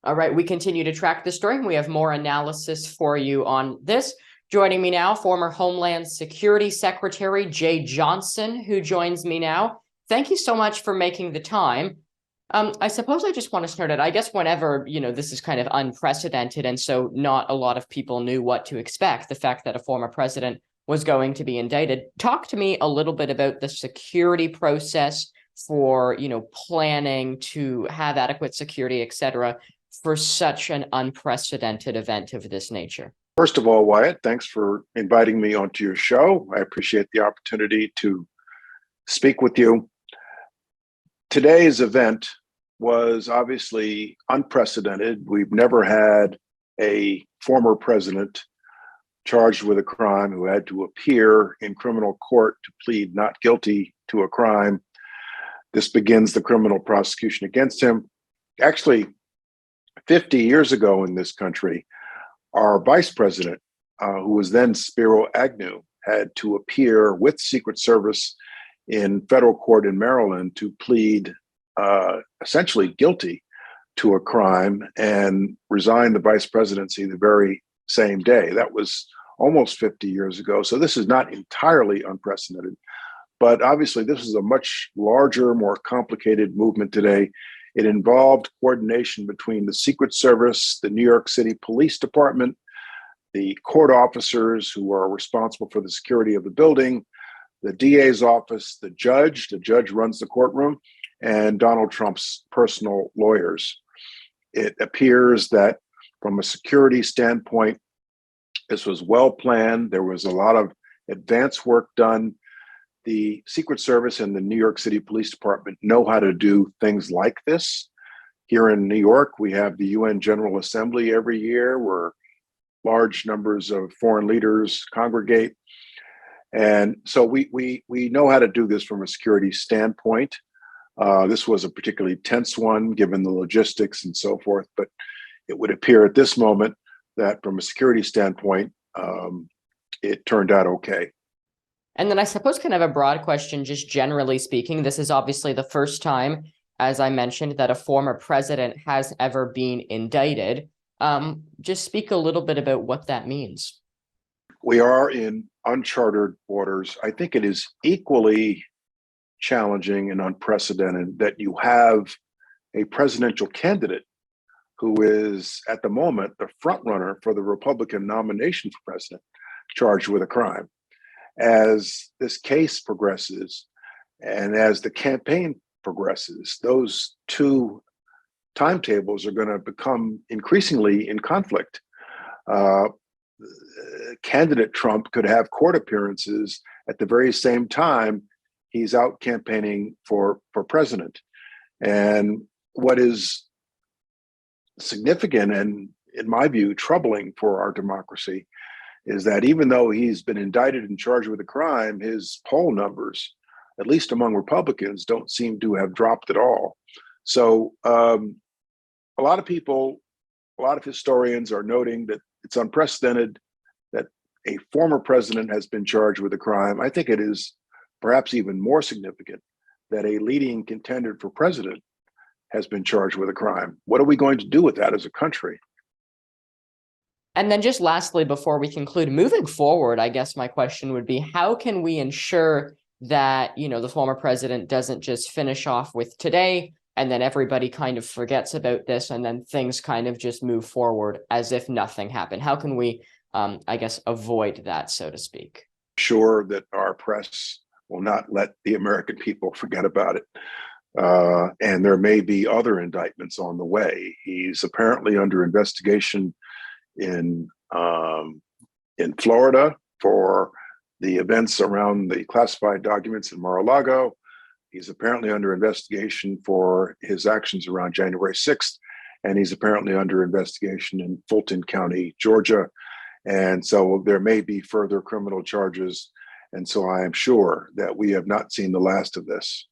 All right, we continue to track the story. We have more analysis for you on this. Joining me now, former Homeland Security Secretary Jeh Johnson, who joins me now. Thank you so much for making the time. I suppose I just want to start it. I guess whenever, this is kind of unprecedented, and so not a lot of people knew what to expect, the fact that a former president was going to be indicted. Talk to me a little bit about the security process for, planning to have adequate security, et cetera, for such an unprecedented event of this nature. First of all, Wyatt, thanks for inviting me onto your show. I appreciate the opportunity to speak with you. Today's event was obviously unprecedented. We've never had a former president charged with a crime who had to appear in criminal court to plead not guilty to a crime. This begins the criminal prosecution against him. Actually, 50 years ago in this country, our vice president, who was then Spiro Agnew, had to appear with Secret Service in federal court in Maryland to plead essentially guilty to a crime and resign the vice presidency the very same day. That was almost 50 years ago. So this is not entirely unprecedented, but obviously this is a much larger, more complicated movement today. It involved coordination between the Secret Service, the New York City Police Department, the court officers who are responsible for the security of the building, the DA's office, the judge runs the courtroom, and Donald Trump's personal lawyers. It appears that from a security standpoint, this was well planned. There was a lot of advance work done. The Secret Service and the New York City Police Department know how to do things like this. Here in New York, we have the UN General Assembly every year where large numbers of foreign leaders congregate. And so we know how to do this from a security standpoint. This was a particularly tense one, given the logistics and so forth, but it would appear at this moment that from a security standpoint, it turned out okay. And then I suppose kind of a broad question, just generally speaking, this is obviously the first time, as I mentioned, that a former president has ever been indicted. Just speak a little bit about what that means. We are in uncharted waters. I think it is equally challenging and unprecedented that you have a presidential candidate who is at the moment the front runner for the Republican nomination for president charged with a crime. As this case progresses and as the campaign progresses, those two timetables are going to become increasingly in conflict. Candidate Trump could have court appearances at the very same time he's out campaigning for president. And what is significant and, in my view, troubling for our democracy is that even though he's been indicted and charged with a crime, his poll numbers, at least among Republicans, don't seem to have dropped at all. So a lot of people, a lot of historians are noting that it's unprecedented that a former president has been charged with a crime. I think it is perhaps even more significant that a leading contender for president has been charged with a crime. What are we going to do with that as a country? And then just lastly, before we conclude, moving forward, I guess my question would be, how can we ensure that, the former president doesn't just finish off with today and then everybody kind of forgets about this and then things kind of just move forward as if nothing happened? How can we, avoid that, so to speak? Sure that our press will not let the American people forget about it. And there may be other indictments on the way. He's apparently under investigation in Florida for the events around the classified documents in Mar-a-Lago. He's apparently under investigation for his actions around January 6th, and he's apparently under investigation in Fulton County, Georgia. And so there may be further criminal charges. And so I am sure that we have not seen the last of this.